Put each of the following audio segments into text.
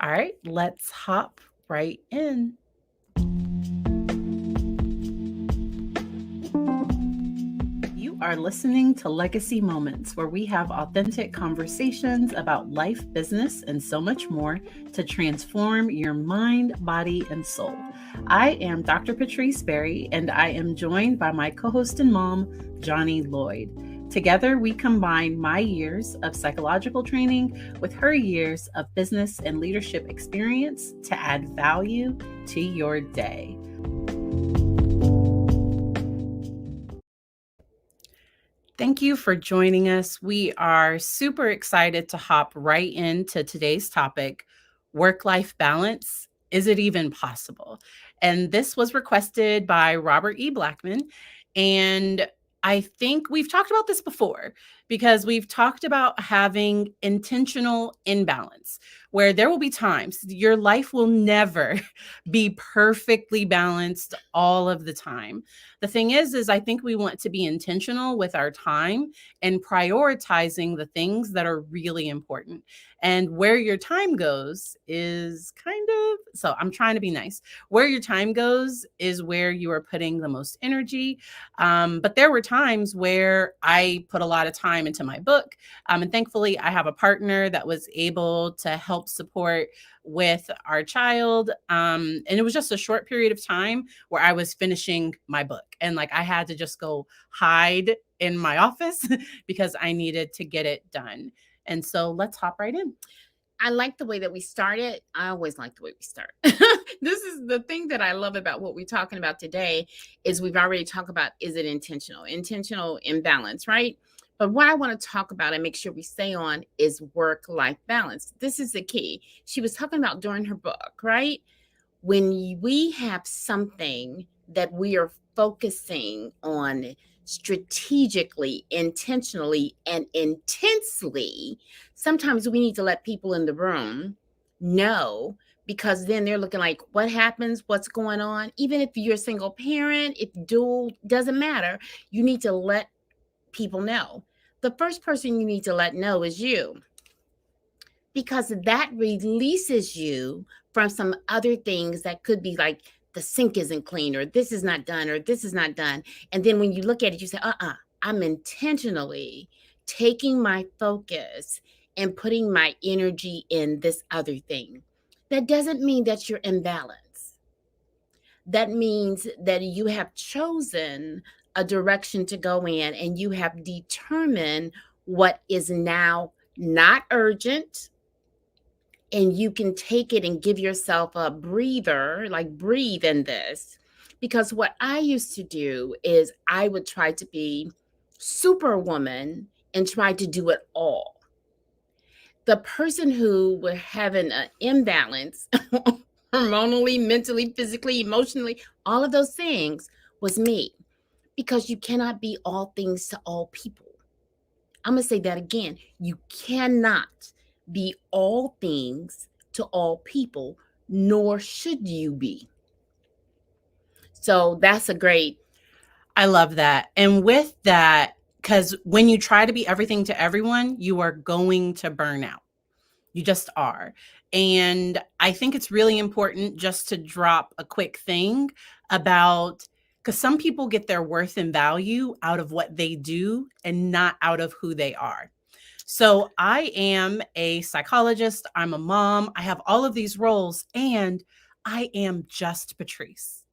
All right, let's hop right in. You are listening to Legacy Moments, where we have authentic conversations about life, business, and so much more to transform your mind, body, and soul. I am Dr. Patrice Berry, and I am joined by my co host and mom, Johnnie Lloyd. Together, we combine my years of psychological training with her years of business and leadership experience to add value to your day. Thank you for joining us. We are super excited to hop right into today's topic, work-life balance. Is it even possible? And this was requested by Robert E. Blackman. And I think we've talked about this before because we've talked about having intentional imbalance, where there will be times your life will never be perfectly balanced all of the time. The thing is I think we want to be intentional with our time and prioritizing the things that are really important. And where your time goes is so I'm trying to be nice. Where your time goes is where you are putting the most energy. But there were times where I put a lot of time into my book. And thankfully, I have a partner that was able to help support with our child. And it was just a short period of time where I was finishing my book. And like I had to just go hide in my office because I needed to get it done. And so let's hop right in. I like the way that we started. I always like the way we start. This is the thing that I love about what we're talking about today is we've already talked about, is it intentional imbalance, right? But what I want to talk about and make sure we stay on is work-life balance. This is the key. She was talking about during her book, right? When we have something that we are focusing on strategically, intentionally, and intensely, sometimes we need to let people in the room know, because then they're looking like, what happens? What's going on? Even if you're a single parent, if dual, doesn't matter. You need to let people know. The first person you need to let know is you, because that releases you from some other things that could be like the sink isn't clean, or this is not done, or this is not done. And then when you look at it, you say, I'm intentionally taking my focus and putting my energy in this other thing. That doesn't mean that you're imbalanced. That means that you have chosen a direction to go in and you have determined what is now not urgent, and you can take it and give yourself a breather, like breathe in this. Because what I used to do is I would try to be superwoman and try to do it all. The person who were having an imbalance hormonally, mentally, physically, emotionally, all of those things was me. Because you cannot be all things to all people. I'm going to say that again. You cannot be all things to all people, nor should you be. So that's a great. I love that. And with that, because when you try to be everything to everyone, you are going to burn out. You just are. And I think it's really important just to drop a quick thing about, because some people get their worth and value out of what they do and not out of who they are. So I am a psychologist, I'm a mom, I have all of these roles, and I am just Patrice.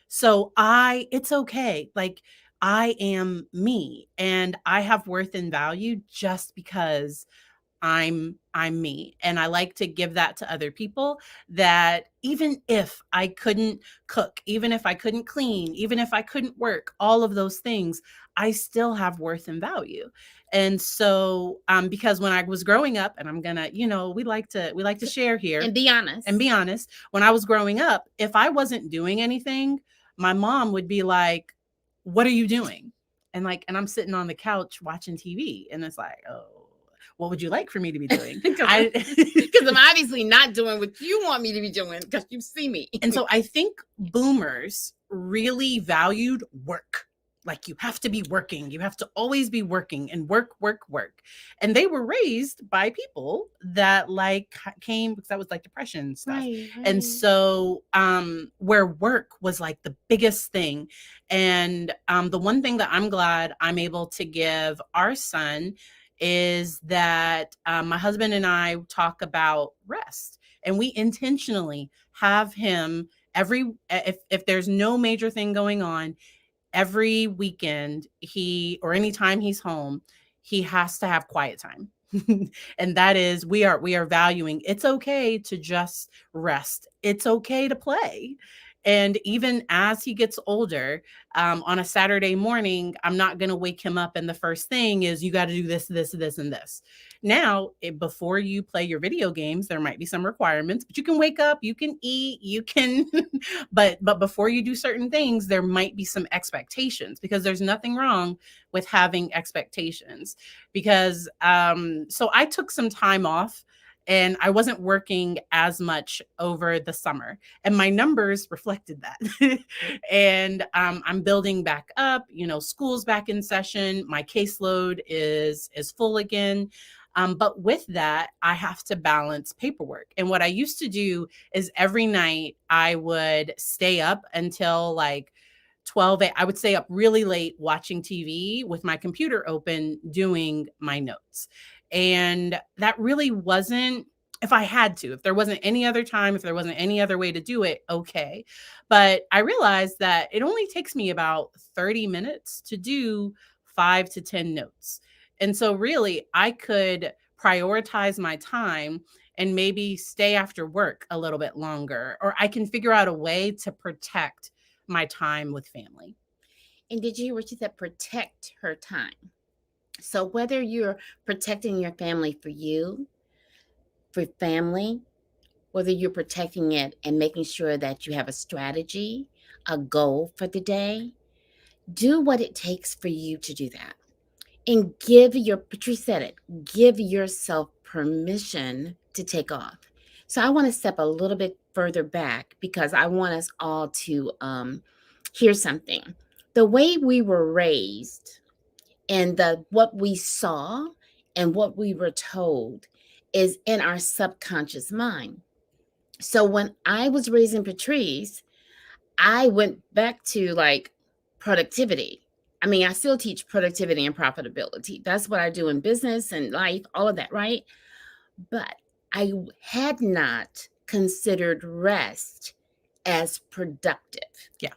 So it's okay. Like I am me and I have worth and value just because I'm me. And I like to give that to other people, that even if I couldn't cook, even if I couldn't clean, even if I couldn't work, all of those things, I still have worth and value. And so because when I was growing up, and I'm gonna, we like to share here And be honest. and be honest, when I was growing up, if I wasn't doing anything, my mom would be like, "What are you doing?" And I'm sitting on the couch watching TV, and it's like, "Oh, what would you like for me to be doing?" Because I'm obviously not doing what you want me to be doing, because you see me. And so I think boomers really valued work. Like, you have to be working. You have to always be working and work, work, work. And they were raised by people that like came because that was like depression stuff. Right, And right. so where work was like the biggest thing. And the one thing that I'm glad I'm able to give our son is that my husband and I talk about rest, and we intentionally have him every if there's no major thing going on, every weekend he or anytime he's home, he has to have quiet time. And that is, we are valuing, it's okay to just rest, it's okay to play. And even as he gets older, on a Saturday morning, I'm not going to wake him up and the first thing is, you got to do this, this, this, and this. Now, before you play your video games, there might be some requirements, but you can wake up, you can eat, you can but before you do certain things, there might be some expectations, because there's nothing wrong with having expectations. Because so I took some time off and I wasn't working as much over the summer, and my numbers reflected that. And I'm building back up. School's back in session. My caseload is full again. But with that, I have to balance paperwork. And what I used to do is every night I would stay up until like 12. I would stay up really late watching TV with my computer open, doing my notes. And that really wasn't, if I had to, if there wasn't any other time, if there wasn't any other way to do it, okay. But I realized that it only takes me about 30 minutes to do 5 to 10 notes. And so really I could prioritize my time and maybe stay after work a little bit longer, or I can figure out a way to protect my time with family. And did you hear what she said? Protect her time. So whether you're protecting your family for you, for family, whether you're protecting it and making sure that you have a strategy, a goal for the day, do what it takes for you to do that. And Patrice said it, give yourself permission to take off. So I want to step a little bit further back because I want us all to hear something. The way we were raised and what we saw and what we were told is in our subconscious mind. So when I was raising Patrice, I went back to like productivity. I mean, I still teach productivity and profitability. That's what I do in business and life, all of that, right? But I had not considered rest as productive. Yeah.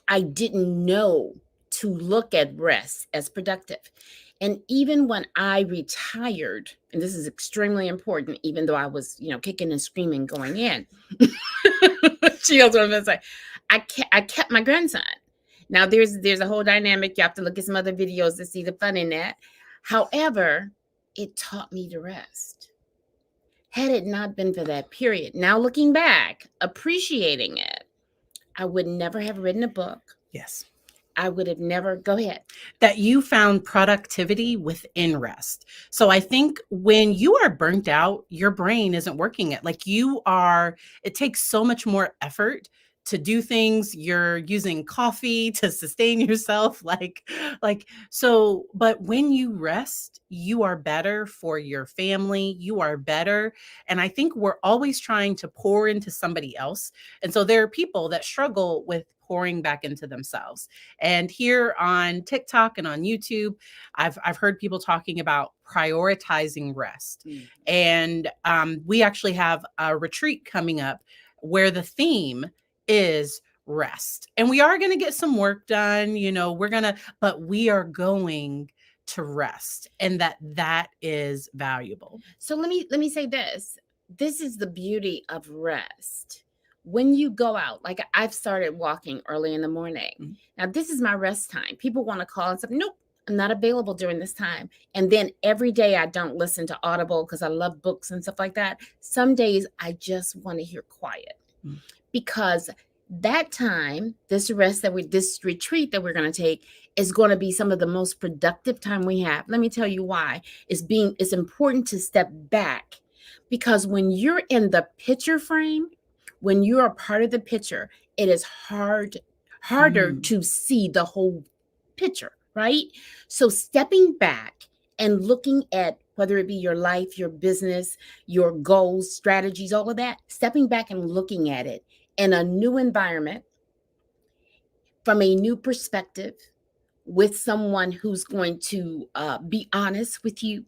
I didn't know to look at rest as productive. And even when I retired, and this is extremely important, even though I was, kicking and screaming going in, she knows what I'm going to say. I kept my grandson. Now there's a whole dynamic. You have to look at some other videos to see the fun in that. However, it taught me to rest. Had it not been for that period, now looking back, appreciating it, I would never have written a book. Yes. I would have never, go ahead. That you found productivity within rest. So I think when you are burnt out, your brain isn't working it. Like it takes so much more effort to do things. You're using coffee to sustain yourself. So, but when you rest, you are better for your family. You are better. And I think we're always trying to pour into somebody else. And so there are people that struggle with pouring back into themselves. And here on TikTok and on YouTube, I've heard people talking about prioritizing rest. And we actually have a retreat coming up where the theme is rest. And we are going to get some work done, but we are going to rest, and that is valuable. So let me say this. This is the beauty of rest. When you go out, like I've started walking early in the morning. Mm-hmm. Now this is my rest time. People want to call and say, nope, I'm not available during this time. And then every day I don't listen to Audible because I love books and stuff like that. Some days I just want to hear quiet. Mm-hmm. Because that time, this retreat that we're going to take is going to be some of the most productive time we have. Let me tell you why. It's important to step back, because when you're in the picture frame, when you're a part of the picture, it is harder to see the whole picture, right? So stepping back and looking at whether it be your life, your business, your goals, strategies, all of that, stepping back and looking at it in a new environment from a new perspective with someone who's going to be honest with you,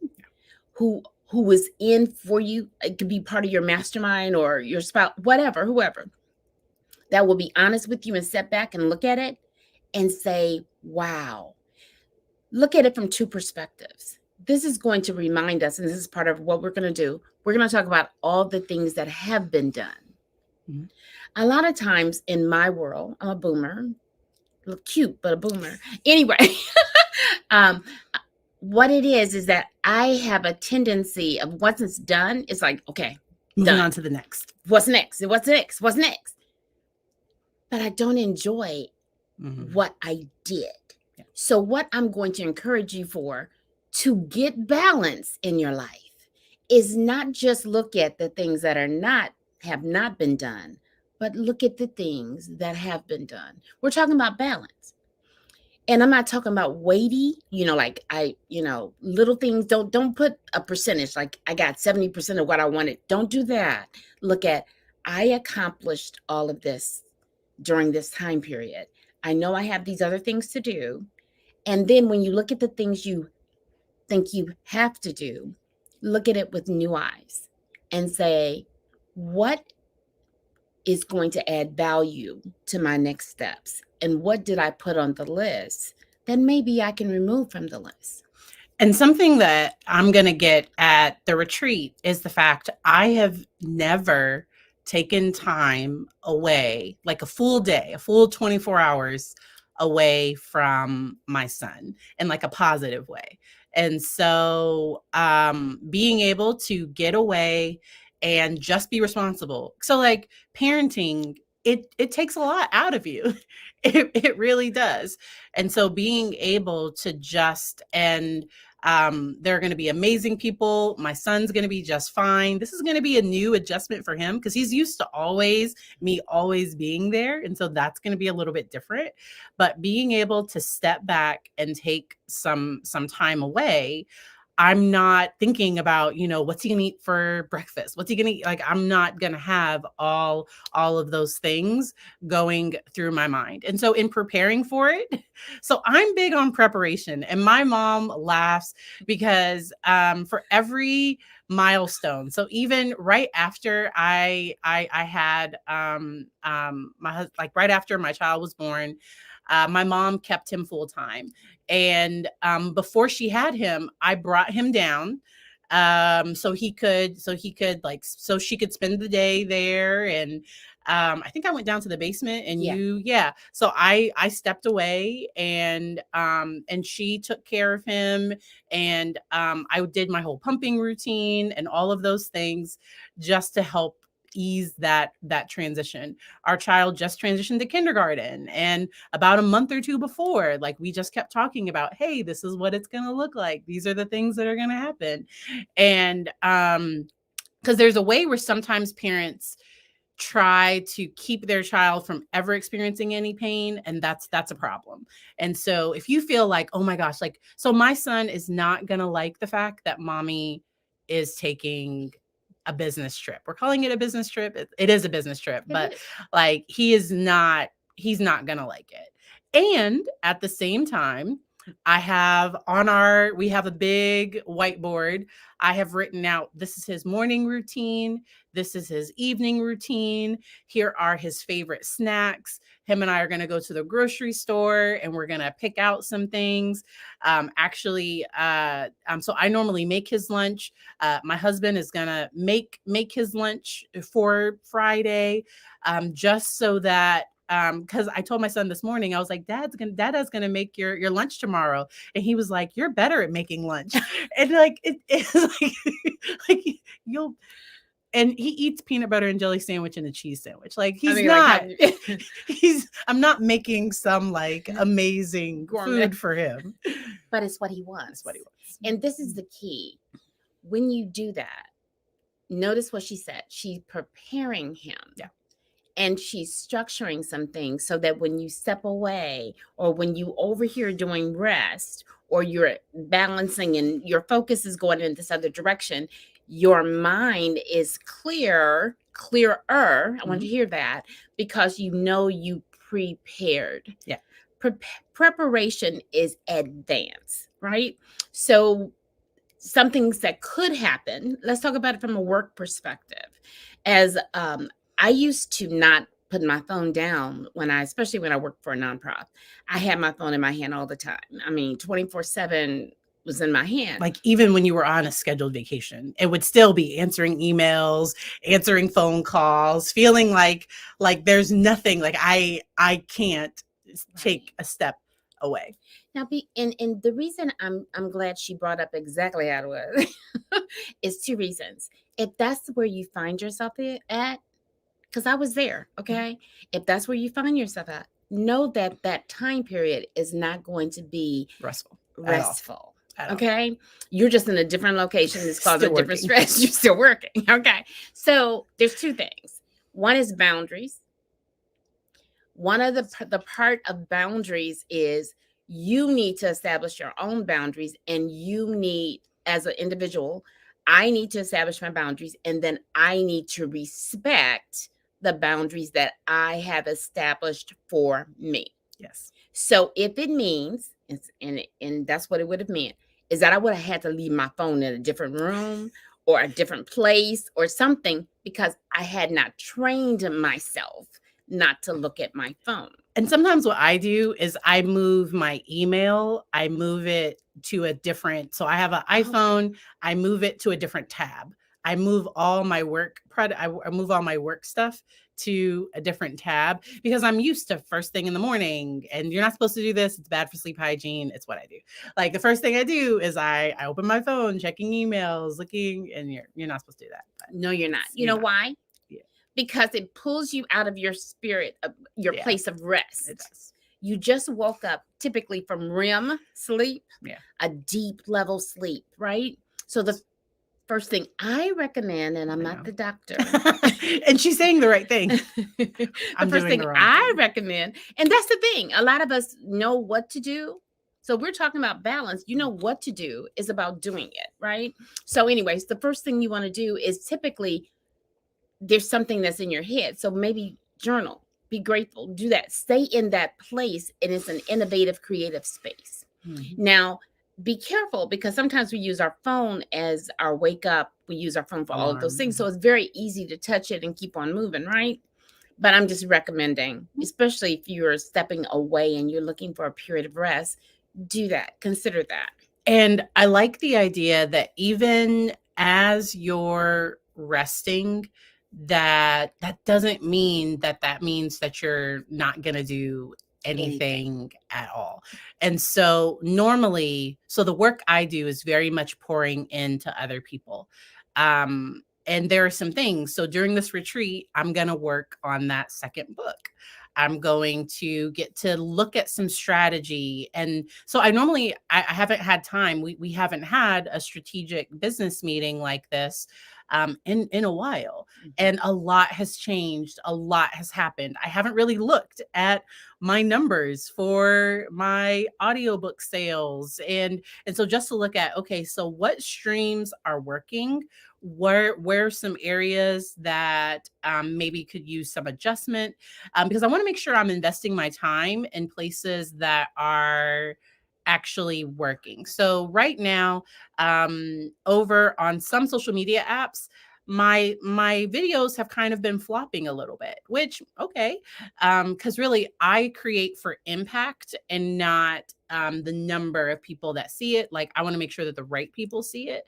who is in for you. It could be part of your mastermind or your spouse, whatever, whoever, that will be honest with you and step back and look at it and say, wow, look at it from two perspectives. This is going to remind us, and this is part of what we're going to do. We're going to talk about all the things that have been done. Mm-hmm. A lot of times in my world, I'm a boomer, look cute, but a boomer. Anyway, what it is that I have a tendency of once it's done, it's like, okay, moving on to the next. What's next? What's next? What's next? But I don't enjoy what I did. Yeah. So what I'm going to encourage you for to get balance in your life is not just look at the things that have not been done, but look at the things that have been done. We're talking about balance. And I'm not talking about weighty, like little things. Don't put a percentage, like I got 70% of what I wanted. Don't do that. Look at, I accomplished all of this during this time period. I know I have these other things to do. And then when you look at the things you think you have to do, look at it with new eyes and say, what is going to add value to my next steps? And what did I put on the list that maybe I can remove from the list? And something that I'm going to get at the retreat is the fact I have never taken time away, like a full day, a full 24 hours away from my son in like a positive way. And so being able to get away and just be responsible. So like parenting, it takes a lot out of you. It really does. And so being able to just, and there are going to be amazing people. My son's going to be just fine. This is going to be a new adjustment for him because he's used to me always being there. And so that's going to be a little bit different. But being able to step back and take some time away, I'm not thinking about, what's he gonna eat for breakfast? What's he gonna eat? Like, I'm not gonna have all of those things going through my mind. And so in preparing for it, so I'm big on preparation, and my mom laughs because for every milestone, so even right after I had my husband, like right after my child was born, my mom kept him full time. And before she had him, I brought him down so she could spend the day there. And I think I went down to the basement and so I stepped away and she took care of him. And I did my whole pumping routine and all of those things just to help ease that transition. Our child just transitioned to kindergarten, and about a month or two before, like, we just kept talking about, hey, this is what it's going to look like. These are the things that are going to happen. And because there's a way where sometimes parents try to keep their child from ever experiencing any pain, and that's a problem. And so if you feel like, oh my gosh, like, so my son is not going to like the fact that mommy is taking a business trip. We're calling it a business trip. It is a business trip, but like, he's not going to like it. And at the same time, we have a big whiteboard. I have written out, this is his morning routine. This is his evening routine. Here are his favorite snacks. Him and I are going to go to the grocery store and we're going to pick out some things. So I normally make his lunch. My husband is going to make his lunch for Friday, just so that, because I told my son this morning, I was like, Dada's gonna make your lunch tomorrow. And he was like, you're better at making lunch. And like, it's like, like you'll, and he eats peanut butter and jelly sandwich and a cheese sandwich. Like, I'm not making some like amazing food for him. But it's what he wants. And this is the key. When you do that, notice what she said. She's preparing him. Yeah. and she's structuring some things so that when you step away or when you over here doing rest or you're balancing and your focus is going in this other direction, your mind is clearer. I want you to hear that because you prepared. Yeah. Preparation is advance, right? So some things that could happen, let's talk about it from a work perspective. As I used to not put my phone down especially when I worked for a nonprofit. I had my phone in my hand all the time. I mean, 24/7 was in my hand. Like even when you were on a scheduled vacation, it would still be answering emails, answering phone calls, feeling like there's nothing, like I can't take a step away. Now, and the reason I'm glad she brought up exactly how it was is two reasons. If that's where you find yourself at, because I was there, okay. If that's where you find yourself at, know that that time period is not going to be restful. Okay, you're just in a different location. It's caused a different stress. You're still working. Okay, so there's two things. One is boundaries. One of the part of boundaries is you need to establish your own boundaries, and you need, as an individual, I need to establish my boundaries, and then I need to respect the boundaries that I have established for me. Yes. So if it means, and that's what it would have meant, is that I would have had to leave my phone in a different room or a different place or something because I had not trained myself not to look at my phone. And sometimes what I do is I move my email, I move it to a different, so I have an iPhone, I move it to a different tab. I move all my work I move all my work stuff to a different tab because I'm used to first thing in the morning, and you're not supposed to do this. It's bad for sleep hygiene. It's what I do. Like the first thing I do is I open my phone, checking emails, looking, and you're not supposed to do that. No, you're not. You know why? Because it pulls you out of your spirit, your place of rest. It does. You just woke up typically from REM sleep, a deep level sleep, right? So the first thing I recommend, and I'm not the doctor. And she's saying the right thing. The first thing I recommend, and that's the thing, a lot of us know what to do. So we're talking about balance. You know what to do is about doing it, right? So anyways, the first thing you want to do is typically there's something that's in your head. So maybe journal, be grateful, do that. Stay in that place, and it's an innovative, creative space. Now, be careful because sometimes we use our phone as our wake up. We use our phone for all of those things. So it's very easy to touch it and keep on moving, right? But I'm just recommending, especially if you're stepping away and you're looking for a period of rest, do that. Consider that. And I like the idea that even as you're resting, that doesn't mean that means that you're not going to do anything at all. And so normally, so the work I do is very much pouring into other people. And there are some things. So during this retreat, I'm going to work on that second book. I'm going to get to look at some strategy. And so I haven't had time. We haven't had a strategic business meeting like this in a while. And a lot has changed. A lot has happened. I haven't really looked at my numbers for my audiobook sales. And so just to look at, okay, so what streams are working? Where are some areas that maybe could use some adjustment? Because I want to make sure I'm investing my time in places that are actually working. So right now, over on some social media apps, my videos have kind of been flopping a little bit, which okay, because really I create for impact and not the number of people that see it. Like I want to make sure that the right people see it.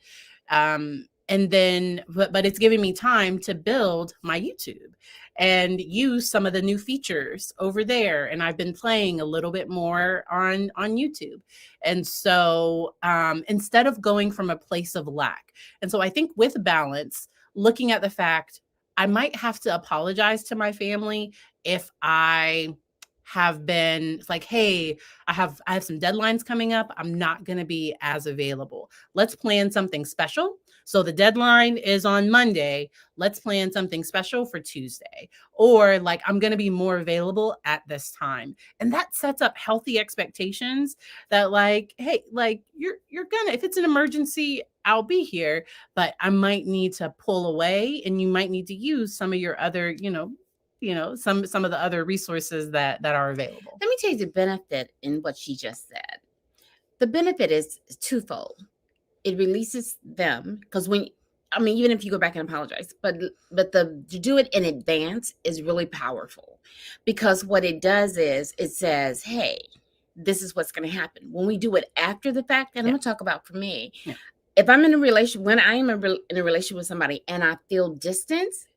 And then, but it's giving me time to build my YouTube and use some of the new features over there. And I've been playing a little bit more on YouTube. And so instead of going from a place of lack. And so I think with balance, looking at the fact, I might have to apologize to my family if I have been like, hey, I have some deadlines coming up. I'm not going to be as available. Let's plan something special So the deadline is on Monday. Let's plan something special for Tuesday. Or like, I'm going to be more available at this time. And that sets up healthy expectations that like, hey, like you're gonna, if it's an emergency, I'll be here, but I might need to pull away and you might need to use some of your other, some of the other resources that are available. Let me tell you the benefit in what she just said. The benefit is twofold. It releases them because even if you go back and apologize, but to do it in advance is really powerful, because what it does is it says, hey, this is what's going to happen. When we do it after the fact, and I'm going to talk about for me, if I'm in a relationship, when I am in a relationship with somebody and I feel distance,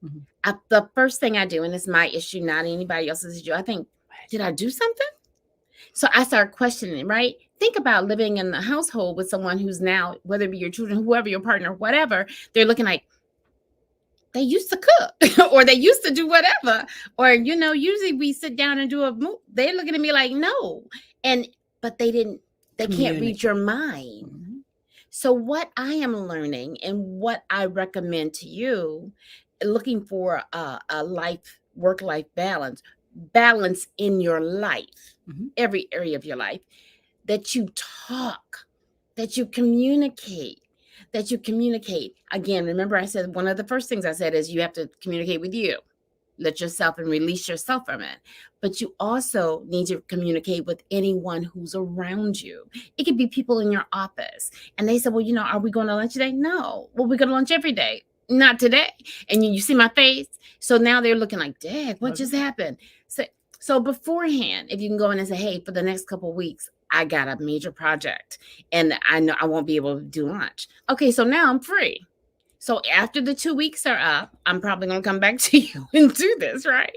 the first thing I do, and it's my issue, not anybody else's issue, I think, did I do something? So I start questioning, right? Think about living in the household with someone who's now, whether it be your children, whoever, your partner, whatever, they're looking like they used to cook or they used to do whatever. Or, usually we sit down and do a move. They're looking at me like, no. But they can't read your mind. So what I am learning and what I recommend to you, looking for a work-life balance in your life, every area of your life, that you talk, that you communicate. Again, remember I said one of the first things I said is you have to communicate with you. Let yourself and release yourself from it. But you also need to communicate with anyone who's around you. It could be people in your office. And they said, well, are we going to lunch today? No. Well, we go to lunch every day. Not today. And you see my face. So now they're looking like, Dad, what just happened? So beforehand, if you can go in and say, hey, for the next couple of weeks, I got a major project and I know I won't be able to do lunch. Okay, so now I'm free. So after the 2 weeks are up, I'm probably going to come back to you and do this, right?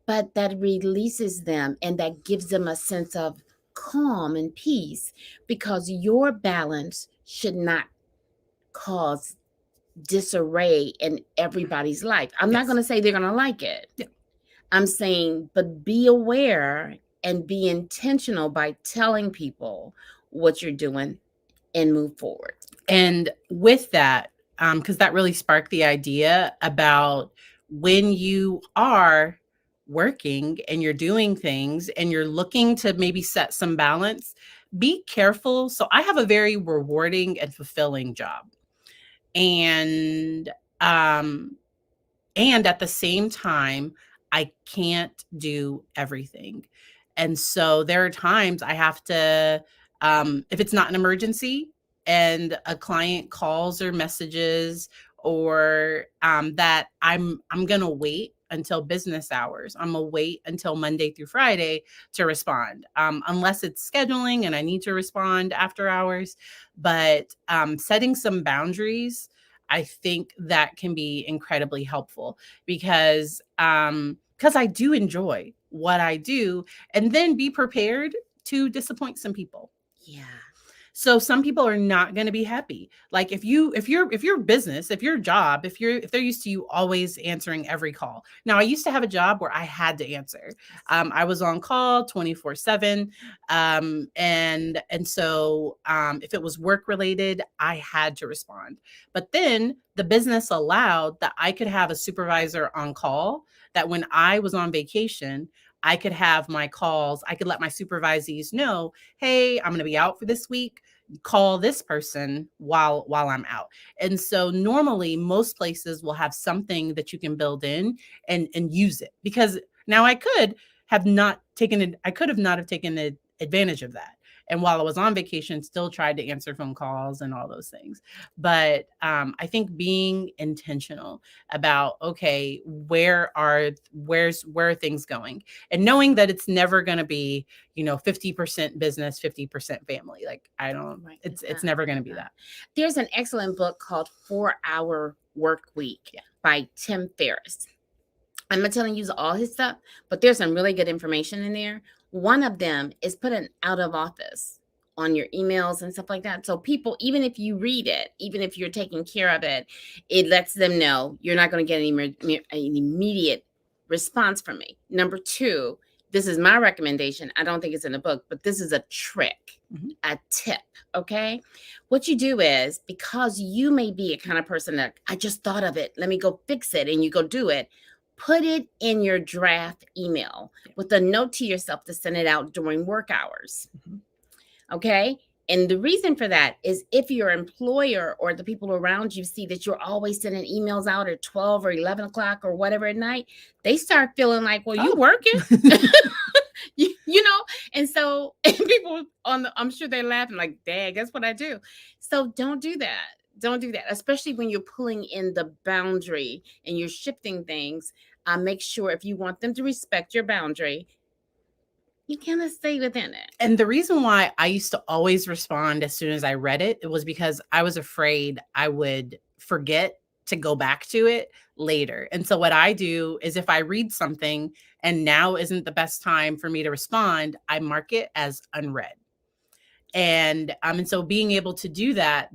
But that releases them and that gives them a sense of calm and peace, because your balance should not cause disarray in everybody's life. I'm not going to say they're going to like it. Yeah. I'm saying, but be aware and be intentional by telling people what you're doing and move forward. And with that, because that really sparked the idea about when you are working and you're doing things and you're looking to maybe set some balance, be careful. So I have a very rewarding and fulfilling job. And at the same time, I can't do everything. And so there are times I have to, if it's not an emergency and a client calls or messages, or that I'm going to wait until business hours. I'm going to wait until Monday through Friday to respond, unless it's scheduling and I need to respond after hours. But setting some boundaries, I think that can be incredibly helpful, because I do enjoy what I do, and then be prepared to disappoint some people. Yeah. So some people are not going to be happy. Like if your business, if your job, if they're used to you always answering every call. Now I used to have a job where I had to answer. I was on call 24/7. And so if it was work related, I had to respond. But then the business allowed that I could have a supervisor on call, that when I was on vacation, I could have my calls. I could let my supervisees know, hey, I'm going to be out for this week. Call this person while I'm out. And so normally most places will have something that you can build in and use it, because now I could have not taken advantage of that. And while I was on vacation, still tried to answer phone calls and all those things. But I think being intentional about, okay, where are things going, and knowing that it's never going to be, 50% business, 50% family. Like it's never going to be that. There's an excellent book called 4-Hour Work Week by Tim Ferriss. I'm not telling you all his stuff, but there's some really good information in there. One of them is put an out of office on your emails and stuff like that. So people, even if you read it, even if you're taking care of it, it lets them know you're not going to get any immediate response from me. Number 2, This is my recommendation. I don't think it's in the book, but this is a trick, a tip. Okay. What you do is, because you may be a kind of person that I just thought of it, let me go fix it, and you go do it. Put it in your draft email with a note to yourself to send it out during work hours. Okay. And the reason for that is if your employer or the people around you see that you're always sending emails out at 12 or 11 o'clock or whatever at night, they start feeling like, well, you working, you know? And so people I'm sure they're laughing like, dang, that's what I do. So don't do that. Don't do that, especially when you're pulling in the boundary and you're shifting things. Make sure if you want them to respect your boundary, you cannot stay within it. And the reason why I used to always respond as soon as I read it, it was because I was afraid I would forget to go back to it later. And so what I do is if I read something and now isn't the best time for me to respond, I mark it as unread. And so being able to do that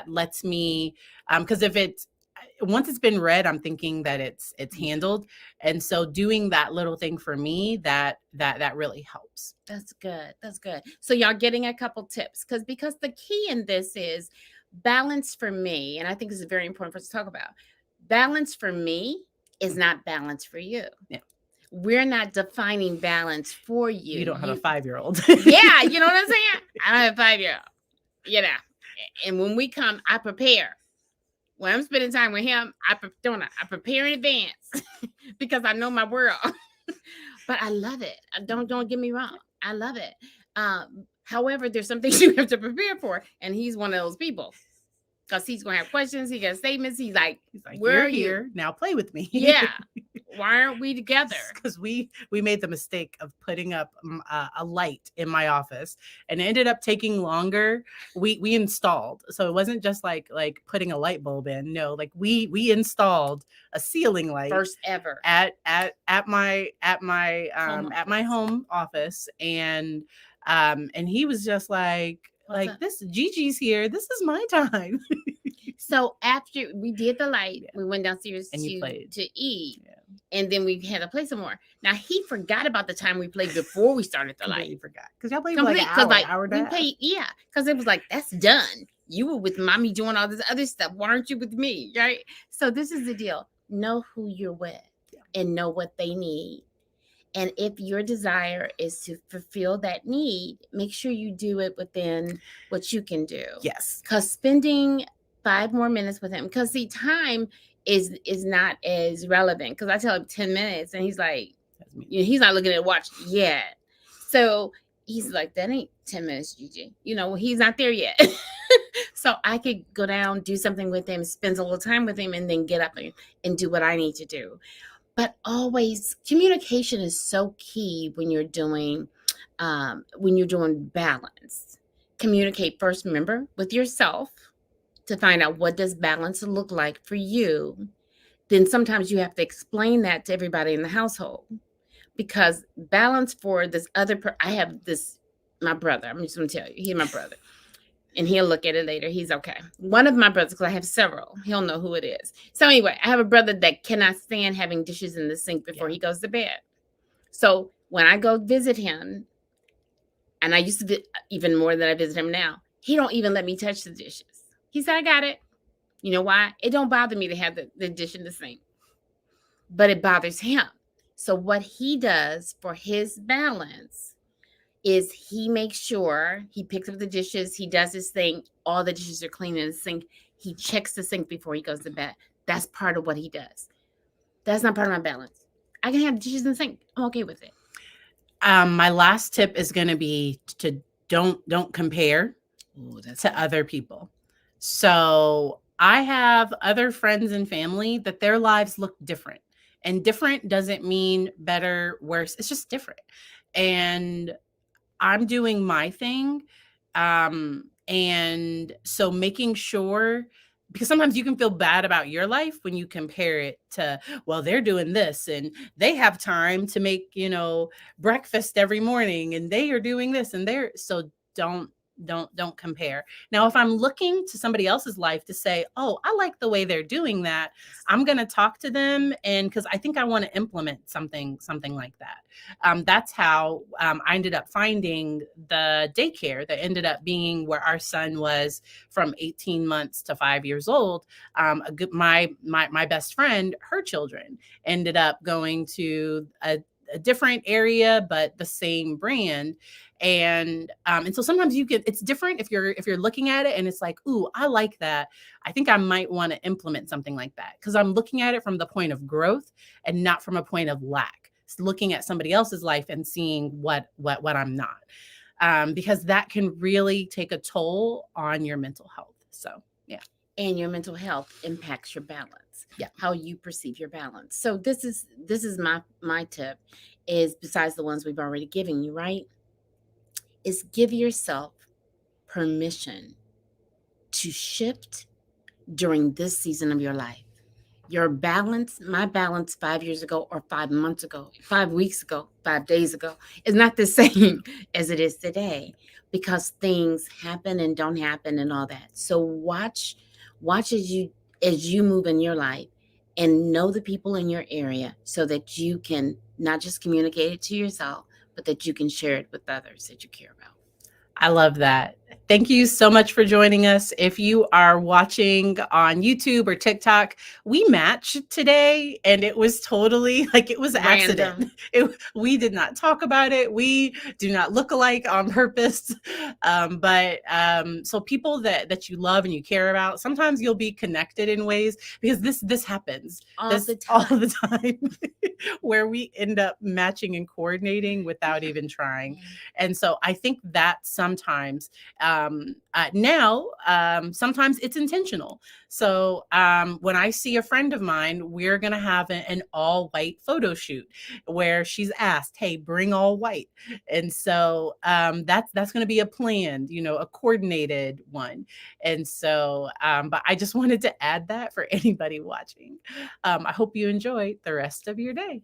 lets me, because if it's, once it's been read, I'm thinking that it's handled. And so doing that little thing for me, that really helps. That's good. That's good. So y'all getting a couple tips, because the key in this is balance for me. And I think this is very important for us to talk about. Balance for me is not balance for you. Yeah. We're not defining balance for you. You don't have a 5-year-old. Yeah. You know what I'm saying? I don't have a 5-year-old, you know, and when we come, I prepare. When I'm spending time with him, I prepare in advance because I know my world. But I love it. Don't get me wrong. I love it. However, there's some things you have to prepare for, and he's one of those people because he's gonna have questions. He got statements. He's like, "Where are you? Now play with me." Yeah. Why aren't we together? Because we made the mistake of putting up a light in my office, and it ended up taking longer. We installed, so it wasn't just like putting a light bulb in. No, like we installed a ceiling light first ever at my home office, and he was just like this. Gigi's here. This is my time. So after we did the light, we went downstairs and to eat. Yeah. And then we had to play some more. Now he forgot about the time we played before we started the light. He forgot because y'all played for like an hour and a half. Yeah, because it was like, that's done. You were with mommy doing all this other stuff. Why aren't you with me? Right. So this is the deal. Know who you're with and know what they need. And if your desire is to fulfill that need, make sure you do it within what you can do. Yes. Because spending 5 more minutes with him, because see, time is not as relevant, because I tell him 10 minutes and he's like, he's not looking at a watch yet. So he's like, that ain't 10 minutes, Gigi. You know, he's not there yet. So I could go down, do something with him, spend a little time with him, and then get up and do what I need to do. But always, communication is so key when you're doing balance. Communicate first, remember, with yourself, to find out what does balance look like for you. Then sometimes you have to explain that to everybody in the household, because balance for this other I have this, my brother, I'm just going to tell you, he's my brother, and he'll look at it later. He's okay. One of my brothers, because I have several, he'll know who it is. So anyway, I have a brother that cannot stand having dishes in the sink before he goes to bed. So when I go visit him, and I used to even more than I visit him now, he don't even let me touch the dishes. He said, I got it. You know why? It don't bother me to have the dish in the sink, but it bothers him. So what he does for his balance is he makes sure he picks up the dishes. He does his thing. All the dishes are clean in the sink. He checks the sink before he goes to bed. That's part of what he does. That's not part of my balance. I can have dishes in the sink. I'm okay with it. My last tip is going to be to don't compare to other people. So I have other friends and family that their lives look different, and different doesn't mean better, worse. It's just different. And I'm doing my thing. And so making sure, because sometimes you can feel bad about your life when you compare it to, well, they're doing this and they have time to make, breakfast every morning, and they are doing this and so don't Don't compare. Now, if I'm looking to somebody else's life to say, oh, I like the way they're doing that, I'm going to talk to them, and because I think I want to implement something like that. That's how I ended up finding the daycare that ended up being where our son was from 18 months to 5 years old. My best friend, her children ended up going to a different area, but the same brand. And so sometimes it's different if you're looking at it and it's like, ooh, I like that. I think I might want to implement something like that because I'm looking at it from the point of growth and not from a point of lack. It's looking at somebody else's life and seeing what I'm not, because that can really take a toll on your mental health. So yeah. And your mental health impacts your balance. Yeah. How you perceive your balance. So this is my tip, is besides the ones we've already given you, right? Is give yourself permission to shift during this season of your life. Your balance, my balance 5 years ago or 5 months ago, 5 weeks ago, 5 days ago, is not the same as it is today, because things happen and don't happen and all that. So watch as you move in your life, and know the people in your area so that you can not just communicate it to yourself, but that you can share it with others that you care about. I love that. Thank you so much for joining us. If you are watching on YouTube or TikTok, we matched today, and it was totally like it was an accident. Random. We did not talk about it. We do not look alike on purpose. But so people that you love and you care about, sometimes you'll be connected in ways, because this happens All this the all time. the time where we end up matching and coordinating without even trying. And so I think that sometimes sometimes it's intentional. So when I see a friend of mine, we're going to have an all white photo shoot where she's asked, hey, bring all white. And so that's going to be a planned, a coordinated one. And so, but I just wanted to add that for anybody watching. I hope you enjoy the rest of your day.